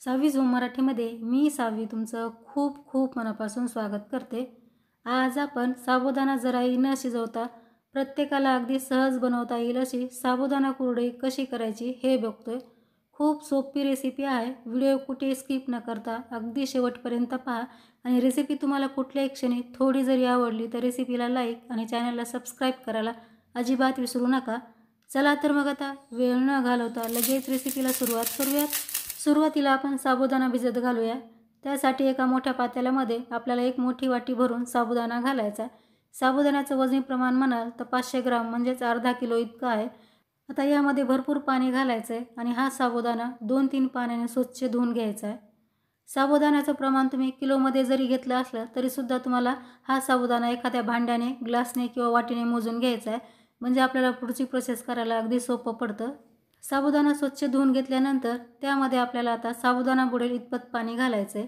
6वी zoom मराठीमध्ये मी सावी तुमचं खूप खूप मनापासून स्वागत करते। आज आपण साबुदाणा जराही न शिजवता प्रत्येकाला अगदी सहज बनवता येईल अशी साबुदाणा कुरडई कशी करायची हे बघतोय। खूप सोपी रेसिपी आहे। व्हिडिओ कुठे स्किप न करता अगदी शेवटपर्यंत पहा आणि रेसिपी तुम्हाला कुठल्याही क्षणी थोडी जरी आवडली तर रेसिपीला लाईक आणि चॅनलला सबस्क्राईब करायला अजिबात विसरू नका। चला तर मग आता वेळ न घालवता लगेच रेसिपीला सुरुवात करूयात। सुरुवातीला आपण साबुदाणा भिजत घालूया। त्यासाठी एका मोठ्या पातेल्यामध्ये आपल्याला एक मोठी वाटी भरून साबुदाणा घालायचा। साबुदाण्याचं वजनी प्रमाण म्हणाल तर 500 ग्राम म्हणजेच अर्धा किलो इतकं आहे। आता यामध्ये भरपूर पाणी घालायचं आहे आणि हा साबुदाणा 2-3 पाण्याने स्वच्छ धुवून घ्यायचा आहे। साबुदाण्याचं प्रमाण तुम्ही किलोमध्ये जरी घेतलं असलं तरीसुद्धा तुम्हाला हा साबुदाणा एखाद्या भांड्याने, ग्लासने किंवा वाटीने मोजून घ्यायचा आहे, म्हणजे आपल्याला पुढची प्रोसेस करायला अगदी सोपं पडतं। साबुदाणा स्वच्छ धुवून घेतल्यानंतर त्यामध्ये आपल्याला आता साबुदाणा बुडेल इतपत पाणी घालायचं आहे।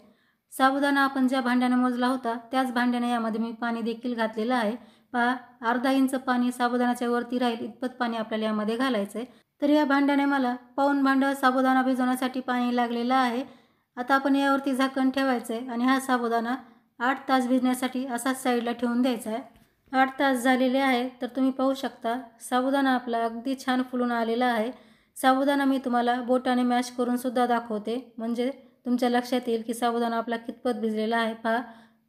साबुदाणा आपण ज्या भांड्याने मोजला होता त्याच भांड्याने यामध्ये मी पाणी देखील घातलेलं आहे। पहा, अर्धा इंच पाणी साबुदाण्याच्या वरती राहील इतपत पाणी आपल्याला यामध्ये घालायचं आहे। तर या भांड्याने मला पाऊण भांडं साबुदाणा भिजवण्यासाठी पाणी लागलेलं आहे। आता आपण यावरती झाकण ठेवायचं आहे आणि हा साबुदाणा 8 तास भिजण्यासाठी असाच साईडला ठेवून द्यायचा आहे। 8 तास झालेले आहे तर तुम्ही पाहू शकता साबुदाणा आपला अगदी छान फुलून आलेला आहे। साबुदाणा मी तुम्हाला बोटाने मॅश करून सुद्धा दाखवते, म्हणजे तुमच्या लक्षात येईल की साबुदाणा आपला कितपत भिजलेला आहे। पहा,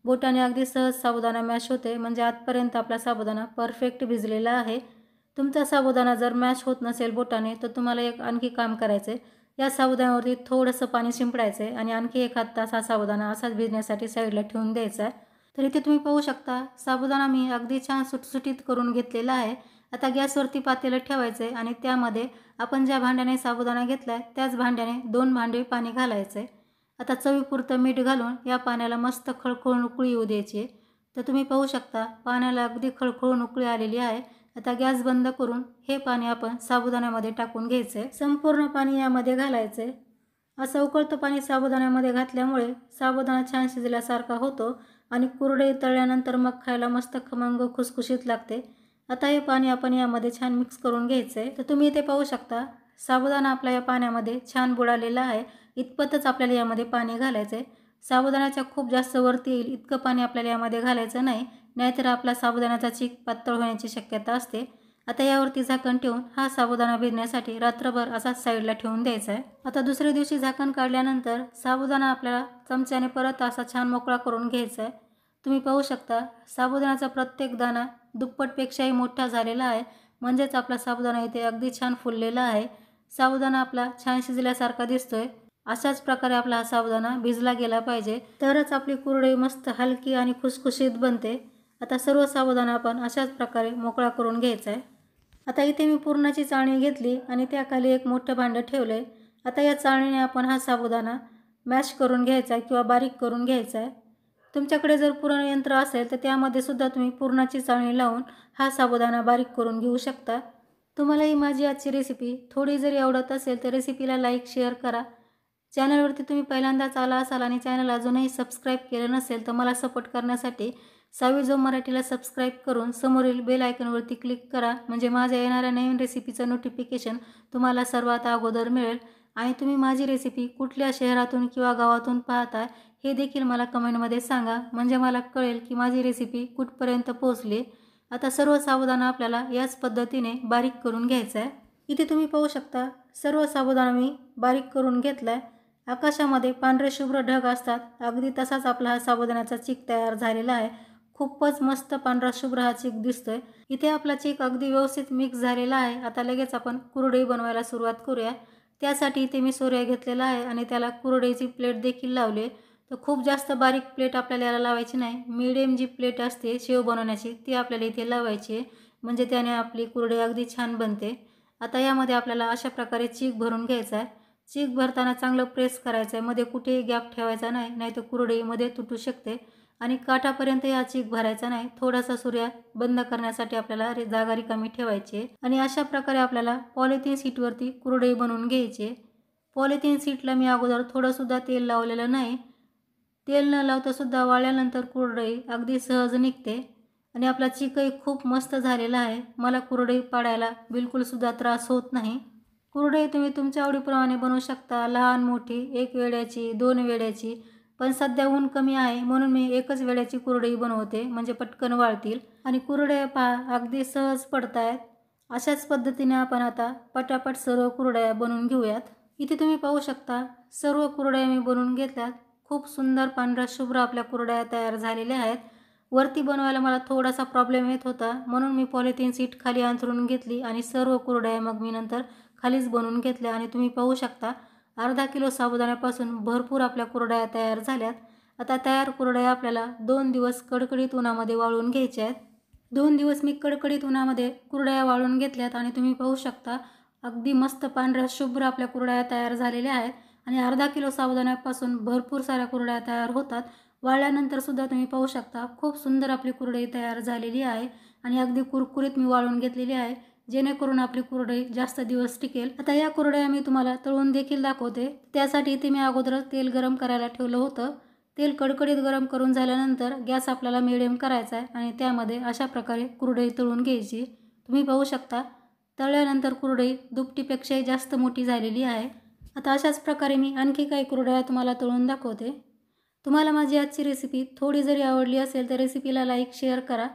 बोटाने अगदी सहज साबुदाणा मॅश होते, म्हणजे आतपर्यंत आपला साबुदाणा परफेक्ट भिजलेला आहे। तुमचा साबुदाणा जर मॅश होत नसेल बोटाने तर तुम्हाला एक आणखी काम करायचं आहे। या साबुदाण्यावरती थोडंसं पाणी शिंपडायचं आहे आणि आणखी 1 तास हा साबुदाणा असाच भिजण्यासाठी साईडला ठेवून द्यायचा आहे। तर इथे तुम्ही पाहू शकता साबुदाणा मी अगदी छान सुटसुटीत करून घेतलेला आहे। आता गॅसवरती पातेलं ठेवायचं आहे आणि त्यामध्ये आपण ज्या भांड्याने साबुदाणा घेतलाय त्याच भांड्याने 2 भांडे पाणी घालायचं आहे। आता चवीपुरतं मीठ घालून या पाण्याला मस्त खळखळून उकळी येऊ द्यायची आहे। तर तुम्ही पाहू शकता पाण्याला अगदी खळखळून उकळी आलेली आहे। आता गॅस बंद करून हे पाणी आपण साबुदाण्यामध्ये टाकून घ्यायचं आहे। संपूर्ण पाणी यामध्ये घालायचं आहे। असं उकळतं पाणी साबुदाण्यामध्ये घातल्यामुळे साबुदाणा छान शिजल्यासारखा होतो आणि कुरडई तळल्यानंतर मग खायला मस्त खमंग खुसखुशीत लागते। आता हे पाणी आपण यामध्ये छान मिक्स करून घ्यायचं आहे। तर तुम्ही इथे पाहू शकता साबुदाणा आपला या पाण्यामध्ये छान बुडालेला आहे। इतपतच आपल्याला यामध्ये पाणी घालायचं आहे। साबुदाण्याच्या खूप जास्त वरती येईल इतकं पाणी आपल्याला यामध्ये घालायचं नाही, नाहीतर आपला साबुदाण्याचा चीक पातळ होण्याची शक्यता असते। आता यावरती झाकण ठेवून हा साबुदाणा भिजण्यासाठी रात्रभर असाच साईडला ठेवून द्यायचा आहे। आता दुसऱ्या दिवशी झाकण काढल्यानंतर साबुदाणा आपल्याला चमच्याने परत असा छान मोकळा करून घ्यायचा आहे। तुम्ही पाहू शकता साबुदाण्याचा प्रत्येक दाणा दुप्पटपेक्षाही मोठा झालेला आहे, म्हणजेच आपला साबुदाणा इथे अगदी छान फुललेला आहे। साबुदाणा आपला छान शिजल्यासारखा दिसतोय। अशाच प्रकारे आपला हा साबुदाणा भिजला गेला पाहिजे, तरच आपली कुरडई मस्त हलकी आणि खुसखुशीत बनते। आता सर्व साबुदाणा आपण अशाच प्रकारे मोकळा करून घ्यायचा आहे। आता इथे मी पुरणाची चाळणी घेतली आणि त्याखाली एक मोठं भांडं ठेवलंय। आता या चाळणीने आपण हा साबुदाणा मॅश करून घ्यायचा आहे किंवा बारीक करून घ्यायचा आहे। तुमच्याकडे जर पुरण यंत्र असेल तर त्यामध्ये सुद्धा तुम्ही पुरणाची चाळणी लावून हा साबुदाणा बारीक करून घेऊ शकता। तुम्हाला ही माझी आजची रेसिपी थोडी जरी आवडत असेल तर रेसिपीला लाईक शेअर करा। चॅनलवरती तुम्ही पहिल्यांदाच आला असाल आणि चॅनल अजूनही सबस्क्राईब केलं नसेल तर मला सपोर्ट करण्यासाठी 6वी झूम मराठीला सबस्क्राईब करून समोरील बेल आयकॉनवरती क्लिक करा, म्हणजे माझ्या येणाऱ्या नवीन रेसिपीचं नोटिफिकेशन तुम्हाला सर्वात अगोदर मिळेल। आणि तुम्ही माझी रेसिपी कुठल्या शहरातून किंवा गावातून पाहताय हे देखील मला कमेंटमध्ये सांगा, म्हणजे मला कळेल की माझी रेसिपी कुठपर्यंत पोहोचली। आता सर्व साबुदाणा आपल्याला याच पद्धतीने बारीक करून घ्यायचा आहे। इथे तुम्ही पाहू शकता सर्व साबुदाणा मी बारीक करून घेतलाय। आकाशामध्ये पांढरे शुभ्र ढग असतात, अगदी तसाच आपला हा साबुदाण्याचा चीक तयार झालेला आहे। खूपच मस्त पांढरा शुभ्र हा चीक दिसतोय। इथे आपला चीक अगदी व्यवस्थित मिक्स झालेला आहे। आता लगेच आपण कुरडई बनवायला सुरुवात करूया। त्यासाठी इथे मी सोऱ्या घेतलेला आहे आणि त्याला कुरडईची प्लेट देखील लावली। तर खूप जास्त बारीक प्लेट आपल्याला याला लावायची नाही, मीडियम जी प्लेट असते शेव बनवण्याची ती आपल्याला इथे लावायची आहे, म्हणजे त्याने आपली कुरडई अगदी छान बनते। आता यामध्ये आपल्याला अशा प्रकारे चीक भरून घ्यायचा आहे। चीक भरताना चांगलं प्रेस करायचं आहे, मध्ये कुठेही गॅप ठेवायचा नाही, नाहीतर कुरडई मध्ये तुटू शकते। आणि काठापर्यंत हा चीक भरायचा नाही, थोडासा सूर्य बंद करण्यासाठी आपल्याला जागा रिकामी ठेवायची आहे। आणि अशा प्रकारे आपल्याला पॉलिथिन शीटवरती कुरडई बनवून घ्यायची आहे। पॉलिथिन शीटला मी अगोदर थोडंसुद्धा तेल लावलेलं नाही। तेल न लावता सुद्धा वाळल्यानंतर कुरडई अगदी सहज निघते आणि आपला चीकही खूप मस्त झालेला आहे। मला कुरडई पाडायला बिलकुल सुद्धा त्रास होत नाही। कुरडई तुम्ही तुमच्या आवडीप्रमाणे बनवू शकता, लहान मोठी, 1 वेड्याची, 2 वेड्याची. पण सध्या ऊन कमी आहे म्हणून मी 1च वेड्याची कुरडई बनवते, म्हणजे पटकन वाळतील. आणि कुरडया पहा अगदी सहज पडतायत. अशाच पद्धतीने आपण आता पटापट सर्व कुरडया बनवून घेऊयात. इथे तुम्ही पाहू शकता सर्व कुरडया मी बनवून घेतल्यात. खूप सुंदर पांढऱ्या शुभ्र आपल्या कुरडया तयार झालेल्या आहेत. वरती बनवायला मला थोडासा प्रॉब्लेम येत होता म्हणून मी पॉलिथिन शीट खाली अंथरून घेतली आणि सर्व कुरडया मग मी नंतर खालीच बनवून घेतल्या. आणि तुम्ही पाहू शकता अर्धा किलो साबुदाण्यापासून भरपूर आपल्या कुरडया तयार झाल्यात. आता तयार कुरडया आपल्याला 2 दिवस कडकडीत उन्हामध्ये वाळवून घ्यायच्या आहेत. 2 दिवस मी कडकडीत उन्हामध्ये कुरडया वाळवून घेतल्यात आणि तुम्ही पाहू शकता अगदी मस्त पांढऱ्या शुभ्र आपल्या कुरडया तयार झालेल्या आहेत. आणि अर्धा किलो साबुदाण्यापासून भरपूर साऱ्या कुरडया तयार होतात. वाळल्यानंतर सुद्धा तुम्ही पाहू शकता खूप सुंदर आपली कुरडई तयार झालेली आहे आणि अगदी कुरकुरीत मी वाळवून घेतलेली आहे, जेणेकरून आपली कुरडई जास्त दिवस टिकेल. आता या कुरडया मी तुम्हाला तळून देखील दाखवते. त्यासाठी इथे मी अगोदर तेल गरम करायला ठेवलं होतं. तेल कडकडीत गरम करून झाल्यानंतर गॅस आपल्याला मिडियम करायचा आहे आणि त्यामध्ये अशा प्रकारे कुरडई तळून घ्यायची. तुम्ही पाहू शकता तळल्यानंतर कुरडई दुपटीपेक्षाही जास्त मोठी झालेली आहे. आता अशाच प्रकारे मी आणखी काही कुरडया तुम्हाला तळून दाखवते. तुम्हाला माझी आजची रेसिपी थोडी जरी आवडली असेल तर रेसिपीला लाईक शेअर करा.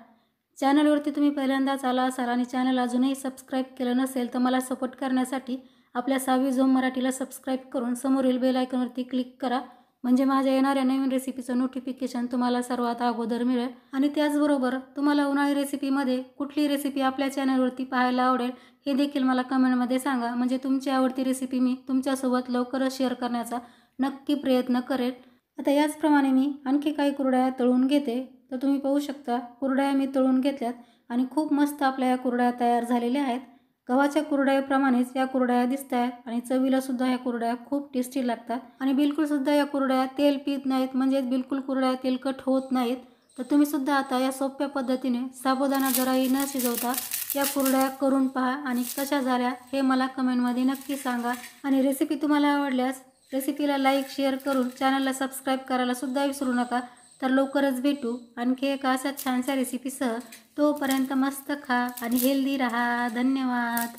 चॅनलवरती तुम्ही पहिल्यांदाच आला असाल आणि चॅनल अजूनही सबस्क्राईब केलं नसेल तर मला सपोर्ट करण्यासाठी आपल्या सावी झोम मराठीला सबस्क्राईब करून समोरील बेल आयकॉनवरती क्लिक करा, म्हणजे माझ्या येणाऱ्या नवीन रेसिपीचं नोटिफिकेशन तुम्हाला सर्वात अगोदर मिळेल. आणि त्याचबरोबर तुम्हाला उन्हाळी रेसिपीमध्ये कुठली रेसिपी आपल्या चॅनलवरती पाहायला आवडेल हे देखील मला कमेंटमध्ये सांगा, म्हणजे तुमची आवडती रेसिपी मी तुमच्यासोबत लवकरच शेअर करण्याचा नक्की प्रयत्न करेल. आता याचप्रमाणे मी आणखी काही कुरडया तळून घेते. तर तुम्ही पाहू शकता कुरडया मी तळून घेतल्यात आणि खूप मस्त आपल्या या कुरडया तयार झालेल्या आहेत. गव्हाच्या कुरडयाप्रमाणेच या कुरडया दिसत आहेत आणि चवीला सुद्धा या कुरडया खूप टेस्टी लागतात. आणि बिलकुल सुद्धा या कुरडया तेल पीत नाहीत, म्हणजेच बिलकुल कुरडया तेलकट होत नाहीत. तर तुम्ही सुद्धा आता या सोप्या पद्धतीने साबुदाणा जराही न शिजवता या कुरडया करून पहा आणि कशा झाल्या हे मला कमेंटमध्ये नक्की सांगा. आणि रेसिपी तुम्हाला आवडल्यास रेसिपीला लाईक शेअर करून चॅनलला सबस्क्राईब करायला सुद्धा विसरू नका. तर लवकरच भेटू आणखी एका अशा छानशा रेसिपीसह. तोपर्यंत मस्त खा आणि हेल्दी राहा. धन्यवाद.